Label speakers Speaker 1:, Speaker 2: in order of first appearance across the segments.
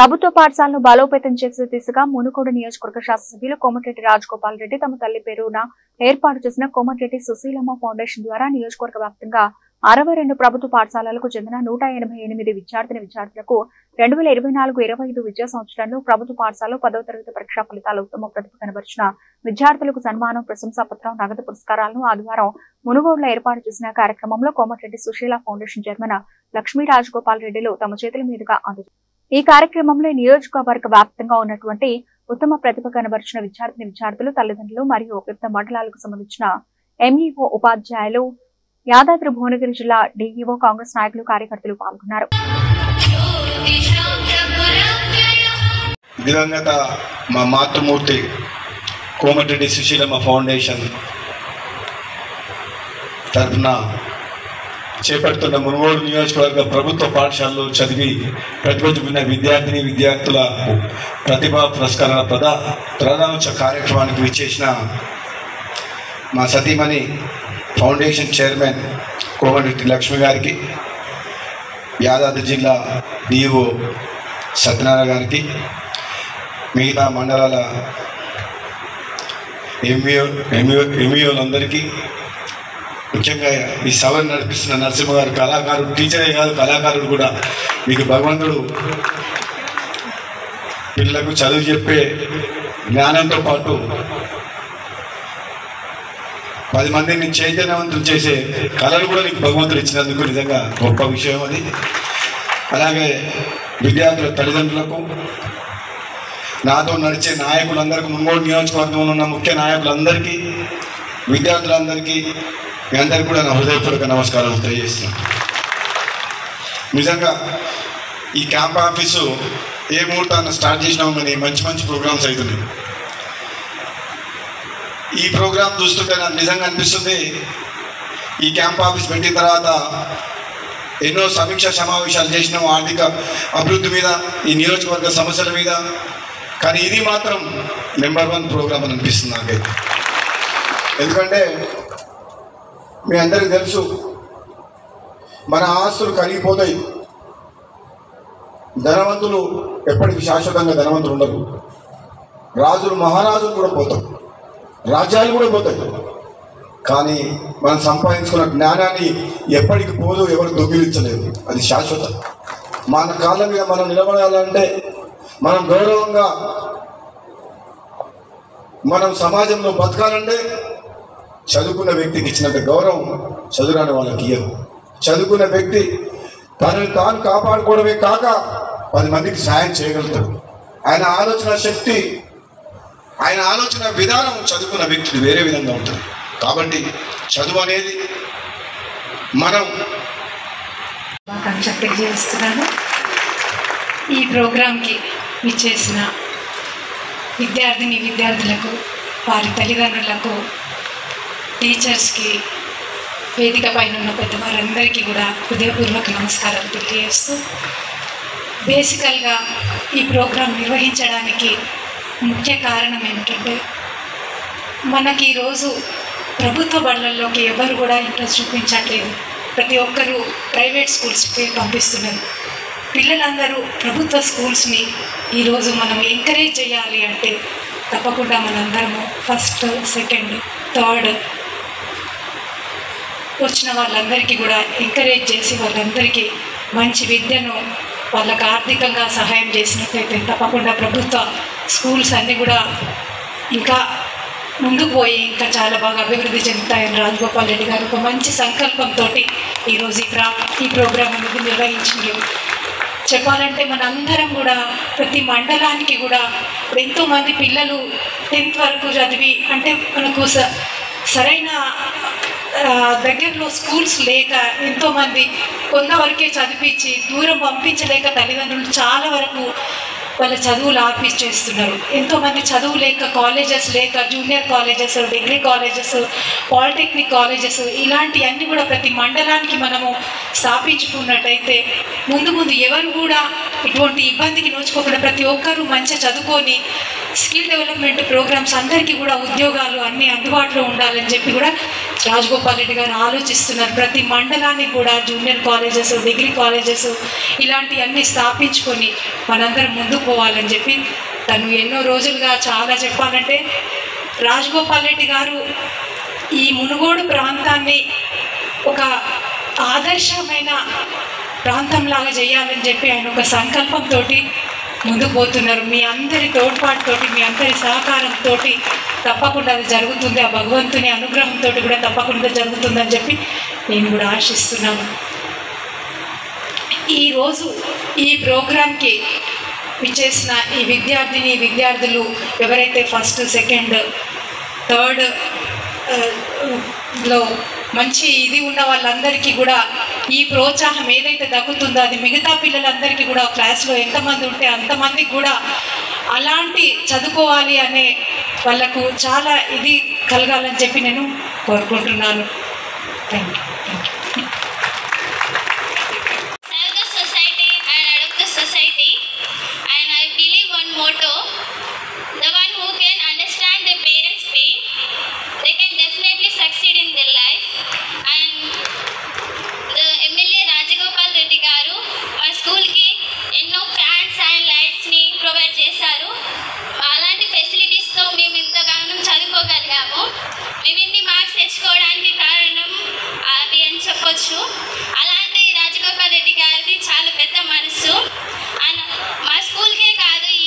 Speaker 1: ప్రభుత్వ పాఠశాలను బలోపేతం చేసే దిశగా మునుగోడు నియోజకవర్గ శాసనసభ్యులు కోమటిరెడ్డి రాజగోపాల్ రెడ్డి తమ తల్లి పేరున ఏర్పాటు చేసిన కోమటిరెడ్డి సుశీలమ్మ ఫౌండేషన్ ద్వారా నియోజకవర్గ వ్యాప్తంగా 62 ప్రభుత్వ పాఠశాలలకు చెందిన 188 విద్యార్థులకు 2024-25 విద్యా సంవత్సరంలో ప్రభుత్వ పాఠశాలలో 10వ తరగతి పరీక్షా ఫలితాలు ఉత్తమ ప్రతిభ కనబరిచిన విద్యార్థులకు సన్మానం, ప్రశంసా పత్రం, నగదు పురస్కారాలను ఆదివారం మునుగోడులో ఏర్పాటు చేసిన కార్యక్రమంలో కోమటిరెడ్డి సుశీల ఫౌండేషన్ చైర్మన్ లక్ష్మీ రాజగోపాల్ రెడ్డిలు తమ చేతుల మీదుగా అందజేశారు. ఈ కార్యక్రమంలో నియోజకవర్గ వ్యాప్తంగా ఉన్నటువంటి ఉత్తమ ప్రతిభ కనబరిచిన విద్యార్థులు, తల్లిదండ్రులు మరియు వివిధ మండలాలకు సంబంధించిన ఎంఈఓ, ఉపాధ్యాయులు, యాదాద్రి భువనగిరి జిల్లా డిఈఓ, కాంగ్రెస్ నాయకులు, కార్యకర్తలు పాల్గొన్నారు.
Speaker 2: దివంగత మా మాతృమూర్తి కోమటిరెడ్డి సుశీలమ్మ ఫౌండేషన్ తరఫున చేపడుతున్న మునుగోడు నియోజకవర్గ ప్రభుత్వ పాఠశాలలో చదివి ప్రతిభ చూపిన విద్యార్థులకు ప్రతిభా పురస్కారాల ప్రధానోత్సవ కార్యక్రమానికి విచ్చేసిన మా సతీమణి ఫౌండేషన్ చైర్మన్ కోమటిరెడ్డి లక్ష్మి గారికి, యాదాద్రి జిల్లా డిఓ సత్యనారాయణ గారికి, మిగతా మండలాల ఎంఈఓలందరికీ, ముఖ్యంగా ఈ సభను నడిపిస్తున్న నరసింహ గారు కళాకారుడు, టీచరే కాదు కళాకారుడు కూడా. మీకు భగవంతుడు పిల్లలకు చదువు చెప్పే జ్ఞానంతో పాటు 10 మందిని చైతన్యవంతులు చేసే కళలు కూడా నీకు భగవంతుడు ఇచ్చినందుకు నిజంగా గొప్ప విషయం అది. అలాగే విద్యార్థుల తల్లిదండ్రులకు, నాతో నడిచే నాయకులందరికీ, మునుగోడు నియోజకవర్గంలో ఉన్న ముఖ్య నాయకులందరికీ, విద్యార్థులందరికీ, మీ అందరికీ కూడా నా హృదయపూర్వక నమస్కారాలు తెలియజేస్తున్నాను. నిజంగా ఈ క్యాంప్ ఆఫీసు ఏ ముహూర్తాన్ని స్టార్ట్ చేసినామో కానీ మంచి ప్రోగ్రామ్స్ అవుతున్నాయి. ఈ ప్రోగ్రాం చూస్తుంటే నాకు నిజంగా అనిపిస్తుంది, ఈ క్యాంప్ ఆఫీస్ పెట్టిన తర్వాత ఎన్నో సమీక్షా సమావేశాలు చేసినాం ఆర్థిక అభివృద్ధి మీద, ఈ నియోజకవర్గ సమస్యల మీద, కానీ ఇది మాత్రం నెంబర్ 1 ప్రోగ్రామ్ అని అనిపిస్తుంది నాకైతే. ఎందుకంటే మీ అందరికీ తెలుసు, మన ఆస్తులు కరిగిపోతాయి. ధనవంతులు ఎప్పటికీ శాశ్వతంగా ధనవంతులు ఉండరు. రాజులు, మహారాజులు కూడా పోతారు, రాజ్యాలు కూడా పోతాయి. కానీ మనం సంపాదించుకున్న జ్ఞానాన్ని ఎప్పటికి పోదు, ఎవరు దొంగిలించలేదు. అది శాశ్వతం. మన కాళ్ళ మీద మనం నిలబడాలంటే, మనం గౌరవంగా మనం సమాజంలో బతకాలంటే చదువుకున్న వ్యక్తికి ఇచ్చినంత గౌరవం చదువురాని వాళ్ళకి ఇయ్యరు. చదువుకున్న వ్యక్తి తనని తాను కాపాడుకోవడమే కాక 10 మందికి సాయం చేయగలుగుతాడు. ఆయన ఆలోచన శక్తి, ఆయన ఆలోచన విధానం చదువుకున్న వ్యక్తికి వేరే విధంగా ఉంటుంది. కాబట్టి చదువు అనేది మనం
Speaker 3: తెలియజేస్తున్నాను. ఈ ప్రోగ్రాంకి విచ్చేసిన విద్యార్థులకు, వారి తల్లిదండ్రులకు, టీచర్స్కి, వేదిక పైన ఉన్న పెద్దవారందరికీ కూడా హృదయపూర్వక నమస్కారాలు తెలియజేస్తూ, బేసికల్గా ఈ ప్రోగ్రాం నిర్వహించడానికి ముఖ్య కారణం ఏమిటంటే, మనకి ఈరోజు ప్రభుత్వ బడులలోకి ఎవరు కూడా ఇంట్రెస్ట్ చూపించట్లేదు. ప్రతి ఒక్కరూ ప్రైవేట్ స్కూల్స్కి పంపిస్తున్నారు. పిల్లలందరూ ప్రభుత్వ స్కూల్స్ని ఈరోజు మనం ఎంకరేజ్ చేయాలి అంటే తప్పకుండా మనందరము 1st, 2nd, 3rd వచ్చిన వాళ్ళందరికీ కూడా ఎంకరేజ్ చేసి వాళ్ళందరికీ మంచి విద్యను, వాళ్ళకు ఆర్థికంగా సహాయం చేసినట్లయితే తప్పకుండా ప్రభుత్వ స్కూల్స్ అన్నీ కూడా ఇంకా ముందుకు పోయి ఇంకా చాలా బాగా అభివృద్ధి చెందుతాయని రాజగోపాల్ రెడ్డి గారు ఒక మంచి సంకల్పంతో ఈరోజు ఈ ప్రోగ్రాం అనేది నిర్వహించారు. చెప్పాలంటే మనందరం కూడా ప్రతి మండలానికి కూడా ఎంతోమంది పిల్లలు 10th వరకు చదివి, అంటే మనకు సరైన దగ్గరలో స్కూల్స్ లేక ఎంతోమంది కొంతవరకే చదివించి దూరం పంపించలేక తల్లిదండ్రులు చాలా వరకు వాళ్ళ చదువులు ఆపిచేస్తున్నారు. ఎంతోమంది చదువు లేక, కాలేజెస్ లేక, junior colleges, degree colleges, polytechnic colleges ఇలాంటివన్నీ కూడా ప్రతి మండలానికి మనము స్థాపించుకున్నట్టయితే ముందు ఎవరు కూడా ఇటువంటి ఇబ్బందికి నోచుకోకుండా ప్రతి ఒక్కరూ మంచిగా చదువుకొని స్కిల్ డెవలప్మెంట్ ప్రోగ్రామ్స్ అందరికీ కూడా ఉద్యోగాలు అన్నీ అందుబాటులో ఉండాలని చెప్పి కూడా రాజగోపాల్ రెడ్డి గారు ఆలోచిస్తున్నారు. ప్రతి మండలాన్ని కూడా జూనియర్ కాలేజెస్, డిగ్రీ కాలేజెస్ ఇలాంటివన్నీ స్థాపించుకొని మనందరం ముందుకు పోవాలని చెప్పి తను ఎన్నో రోజులుగా చాలా చెప్పాలంటే రాజగోపాల్ రెడ్డి గారు ఈ మునుగోడు ప్రాంతాన్ని ఒక ఆదర్శమైన ప్రాంతంలాగా చేయాలని చెప్పి ఆయన ఒక సంకల్పంతో ముందుకు పోతున్నారు. మీ అందరి తోడ్పాటుతోటి, మీ అందరి సహకారంతో తప్పకుండా అది జరుగుతుంది. ఆ భగవంతుని అనుగ్రహంతో కూడా తప్పకుండా జరుగుతుందని చెప్పి నేను కూడా ఆశిస్తున్నాను. ఈరోజు ఈ ప్రోగ్రాంకి విచ్చేసిన ఈ విద్యార్థులు ఎవరైతే ఫస్ట్, సెకండ్, థర్డ్ లో మంచి ఇది ఉన్న వాళ్ళందరికీ కూడా ఈ ప్రోత్సాహం ఏదైతే దక్కుతుందో అది మిగతా పిల్లలందరికీ కూడా క్లాస్లో ఎంతమంది ఉంటే అంతమందికి కూడా అలాంటి చదువుకోవాలి అనే వాళ్ళకు చాలా ఇది కలగాలని చెప్పి నేను కోరుకుంటున్నాను. Thank you.
Speaker 4: అలాంటి రాజగోపాల్ రెడ్డి గారిది చాలా పెద్ద మనసు. మా స్కూల్కే కాదు ఈ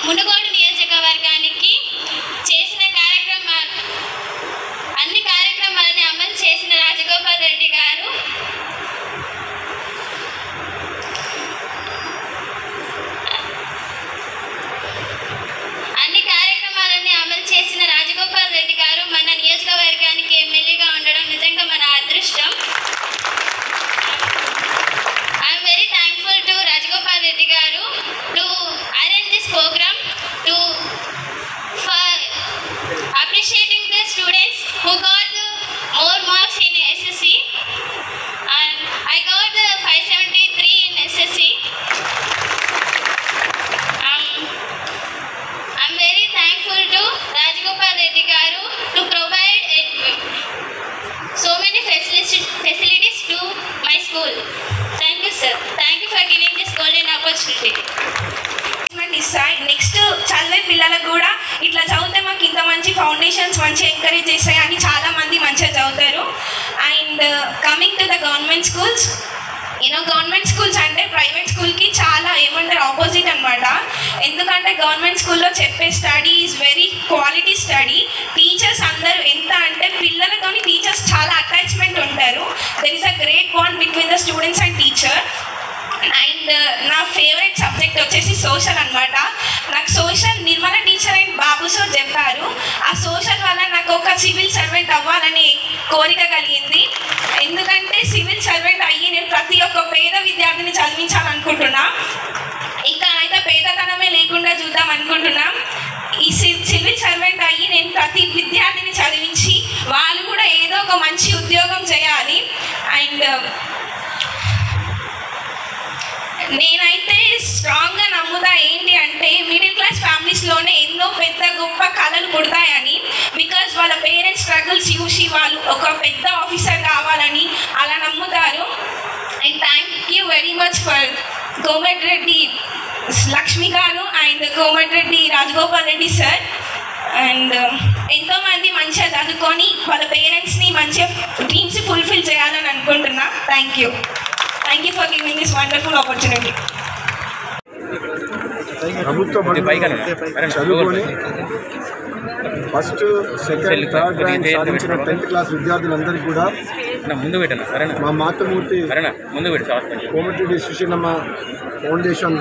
Speaker 4: మునుగోడు నియోజకవర్గానికి చేసిన అన్ని కార్యక్రమాలని అమలు చేసిన రాజగోపాల్ రెడ్డి గారు మన నియోజకవర్గానికి ఎమ్మెల్యేగా ఉండడం నిజంగా మన అదృష్టం. I'm very thankful to Rajagopal Reddy గారు to arrange this program for appreciating the students who got the more marks in SSC, and I got the 573 in SSC. I'm very thankful to Rajagopal Reddy garu to provide so many facilities to my school. Thank you, sir. Thank you for giving this golden opportunity.
Speaker 5: Next చదివే పిల్లలకు కూడా ఇట్లా చదివితే మాకు ఇంత మంచి foundations మంచిగా encourage చేస్తాయి అని చాలా మంది మంచిగా చదువుతారు. And coming to the government schools, government schools అంటే ప్రైవేట్ స్కూల్కి చాలా ఏమంటారు ఆపోజిట్ అనమాట. ఎందుకంటే గవర్నమెంట్ స్కూల్లో చెప్పే study is very quality study. Teachers అందరూ ఎంత అంటే పిల్లలతోని టీచర్స్ చాలా అటాచ్మెంట్ ఉంటారు. There is a great bond between the students and teacher. And నా ఫేవరెట్ సబ్జెక్ట్ వచ్చేసి సోషల్ అనమాట. నాకు social Nirmala teacher and Babu sir చెప్పారు. ఆ సోషల్ వల్ల నాకు ఒక సివిల్ సర్వెంట్ అవ్వాలని కోరిక కలిగింది. ఎందుకంటే సివిల్ సర్వెంట్ అయ్యి నేను ప్రతి ఒక్క పేద విద్యార్థిని చదివించాలనుకుంటున్నా. ఇంకా అయితే పేదతనమే లేకుండా చూద్దాం అనుకుంటున్నాం. ఈ సివిల్ సర్వెంట్ అయ్యి నేను ప్రతి విద్యార్థిని చదివించి వాళ్ళు కూడా ఏదో ఒక మంచి ఉద్యోగం చేయాలి. అండ్ నేనైతే స్ట్రాంగ్గా నమ్ముతా ఏంటి అంటే మిడిల్ క్లాస్ ఫ్యామిలీస్లోనే ఎన్నో పెద్ద గొప్ప కళలు పుడతాయని. బికాజ్ వాళ్ళ పేరెంట్స్ స్ట్రగుల్స్ చూసి వాళ్ళు ఒక పెద్ద ఆఫీసర్ కావాలని అలా నమ్ముతారు. And thank you very much for Komatireddy Lakshmi గారు and Komatireddy Rajagopal Reddy sir. And ఎంతోమంది మంచిగా చదువుకొని వాళ్ళ పేరెంట్స్ని మంచిగా డ్రీమ్స్ ఫుల్ఫిల్ చేయాలని అనుకుంటున్నా. Thank you for giving this wonderful opportunity.
Speaker 6: ప్రభుత్వం చదువుకొని ఫస్ట్, సెకండ్, థర్డ్ ర్యాంక్ సాధించిన 10th క్లాస్ విద్యార్థులందరికీ కూడా మా మాతృమూర్తి కోమటిరెడ్డి సుశీలమ్మ ఫౌండేషన్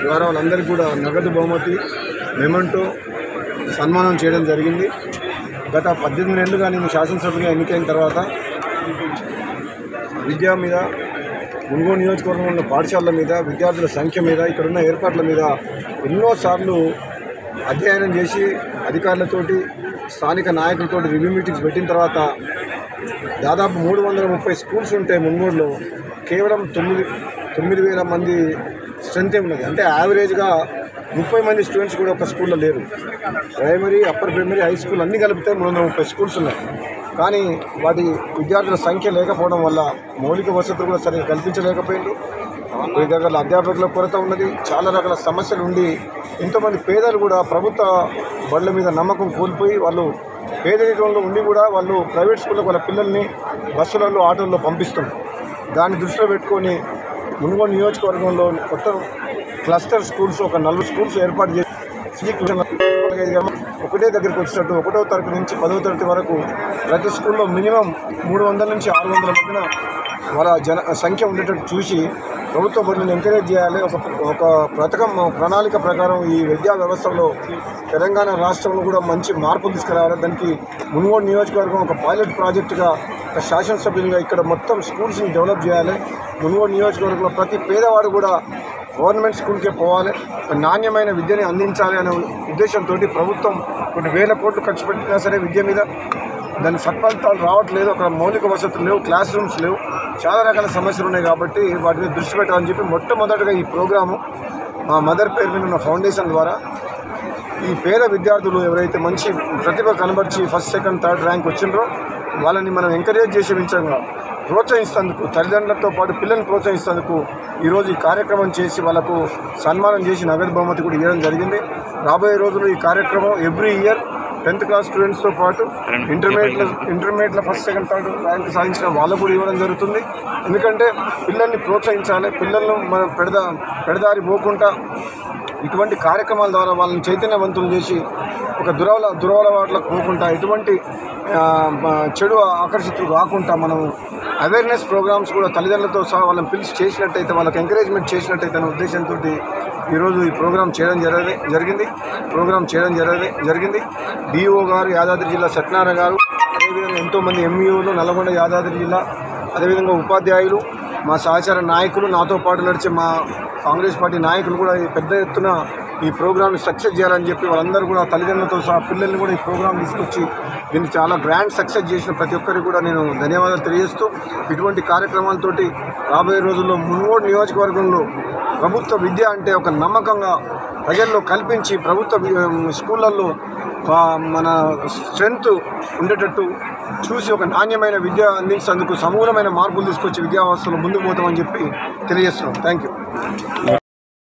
Speaker 6: ద్వారా వాళ్ళందరికీ కూడా నగదు బహుమతి మెమెంటో సన్మానం చేయడం జరిగింది. గత 18 ఏళ్ళుగా నేను శాసనసభ్యుగా ఎన్నికైన తర్వాత విద్య మీద, మునుగోడు నియోజకవర్గంలో ఉన్న పాఠశాలల మీద, విద్యార్థుల సంఖ్య మీద, ఇక్కడున్న ఏర్పాట్ల మీద ఎన్నోసార్లు అధ్యయనం చేసి అధికారులతోటి, స్థానిక నాయకులతోటి రివ్యూ మీటింగ్స్ పెట్టిన తర్వాత దాదాపు 330 స్కూల్స్ ఉంటే మునుగోడులో కేవలం 9,000 మంది స్ట్రెంతే ఉన్నది. అంటే యావరేజ్గా 30 మంది స్టూడెంట్స్ కూడా ఒక స్కూల్లో లేరు. Primary, upper primary, high school అన్నీ కలిపితే 330 స్కూల్స్ ఉన్నాయి. కానీ వాటి విద్యార్థుల సంఖ్య లేకపోవడం వల్ల మౌలిక వసతులు కూడా సరిగ్గా కల్పించలేకపోయింది. కొన్ని దగ్గర అధ్యాపకుల కొరత ఉన్నది. చాలా రకాల సమస్యలు ఉండి ఎంతోమంది పేదలు కూడా ప్రభుత్వ బడుల మీద నమ్మకం కోల్పోయి వాళ్ళు పేదరికంలో ఉండి కూడా వాళ్ళు ప్రైవేట్ స్కూళ్ళకు వాళ్ళ పిల్లల్ని బస్సులలో, ఆటోల్లో పంపిస్తున్నారు. దాన్ని దృష్టిలో పెట్టుకొని మునుగోడు నియోజకవర్గంలో కొత్త క్లస్టర్ స్కూల్స్ ఒక 40 స్కూల్స్ ఏర్పాటు చేసి ఒకటే దగ్గరికి వచ్చేటట్టు 1వ తరగతి నుంచి 10వ తరగతి వరకు ప్రతి స్కూల్లో మినిమం 300 నుంచి 600 మధ్యన వాళ్ళ సంఖ్య ఉండేటట్టు చూసి ప్రభుత్వ బడులను ఎంకరేజ్ చేయాలి. ఒక ప్రణాళిక ప్రకారం ఈ విద్యా వ్యవస్థలో తెలంగాణ రాష్ట్రంలో కూడా మంచి మార్పులు తీసుకురావాలి. దానికి మునుగోడు నియోజకవర్గం ఒక పైలట్ ప్రాజెక్టుగా, ఒక శాసనసభ్యులుగా ఇక్కడ మొత్తం స్కూల్స్ని డెవలప్ చేయాలి. మునుగోడు నియోజకవర్గంలో ప్రతి పేదవాడు కూడా గవర్నమెంట్ స్కూల్కే పోవాలి, నాణ్యమైన విద్యని అందించాలి అనే ఉద్దేశంతో ప్రభుత్వం కొన్ని వేల కోట్లు ఖర్చు పెట్టినా సరే విద్య మీద దాని సత్ఫలితాలు రావట్లేదు. అక్కడ మౌలిక వసతులు లేవు, క్లాస్ రూమ్స్ లేవు, చాలా రకాల సమస్యలు ఉన్నాయి. కాబట్టి వాటి మీద దృష్టి పెట్టాలని చెప్పి మొట్టమొదటిగా ఈ ప్రోగ్రాము మా మదర్ పేరు మీద ఉన్న ఫౌండేషన్ ద్వారా ఈ పేద విద్యార్థులు ఎవరైతే మంచి ప్రతిభ కనబర్చి ఫస్ట్, సెకండ్, థర్డ్ ర్యాంక్ వచ్చిండ్రో వాళ్ళని మనం ఎంకరేజ్ చేసే విధంగా ప్రోత్సహిస్తేందుకు, తల్లిదండ్రులతో పాటు పిల్లల్ని ప్రోత్సహిస్తేందుకు ఈరోజు ఈ కార్యక్రమం చేసి వాళ్ళకు సన్మానం చేసి నగదు బహుమతి కూడా ఇవ్వడం జరిగింది. రాబోయే రోజుల్లో ఈ కార్యక్రమం ఎవ్రీ ఇయర్ 10th క్లాస్ స్టూడెంట్స్తో పాటు ఇంటర్మీడియట్లో ఫస్ట్, సెకండ్, థర్డ్ ర్యాంక్ సాధించిన వాళ్ళకు కూడా ఇవ్వడం జరుగుతుంది. ఎందుకంటే పిల్లల్ని ప్రోత్సహించాలి. పిల్లలను మనం పెడదారి పోకుండా ఇటువంటి కార్యక్రమాల ద్వారా వాళ్ళని చైతన్యవంతులు చేసి ఒక దురలవాట్లకు పోకుండా, ఎటువంటి చెడు ఆకర్షితులు కాకుండా మనం అవేర్నెస్ ప్రోగ్రామ్స్ కూడా తల్లిదండ్రులతో సహా వాళ్ళని పిలిచి చేసినట్టయితే, వాళ్ళకి ఎంకరేజ్మెంట్ చేసినట్టయితే అనే ఉద్దేశంతో ఈరోజు ఈ ప్రోగ్రాం చేయడం జరిగింది. డిఓ గారు, యాదాద్రి జిల్లా సత్యనారాయణ గారు, అదేవిధంగా ఎంతోమంది ఎంఈఓలు, నల్గొండ యాదాద్రి జిల్లా, అదేవిధంగా ఉపాధ్యాయులు, మా సహచార నాయకులు, నాతో పాటు నడిచే మా కాంగ్రెస్ పార్టీ నాయకులు కూడా పెద్ద ఎత్తున ఈ ప్రోగ్రామ్ని సక్సెస్ చేయాలని చెప్పి వాళ్ళందరూ కూడా తల్లిదండ్రులతో సహా పిల్లల్ని కూడా ఈ ప్రోగ్రాం తీసుకొచ్చి దీన్ని చాలా గ్రాండ్ సక్సెస్ చేసిన ప్రతి ఒక్కరికి కూడా నేను ధన్యవాదాలు తెలియజేస్తూ, ఇటువంటి కార్యక్రమాలతోటి రాబోయే రోజుల్లో మునుగోడు నియోజకవర్గంలో ప్రభుత్వ విద్య అంటే ఒక నమ్మకంగా ప్రజల్లో కల్పించి ప్రభుత్వ స్కూళ్ళల్లో మన స్ట్రెంగ్త్ ఉండేటట్టు చూసి ఒక నాణ్యమైన విద్య అందించేందుకు సమూలమైన మార్పులు తీసుకొచ్చి విద్యా వ్యవస్థలో ముందుకు పోతామని చెప్పి తెలియజేస్తున్నాం. Thank you.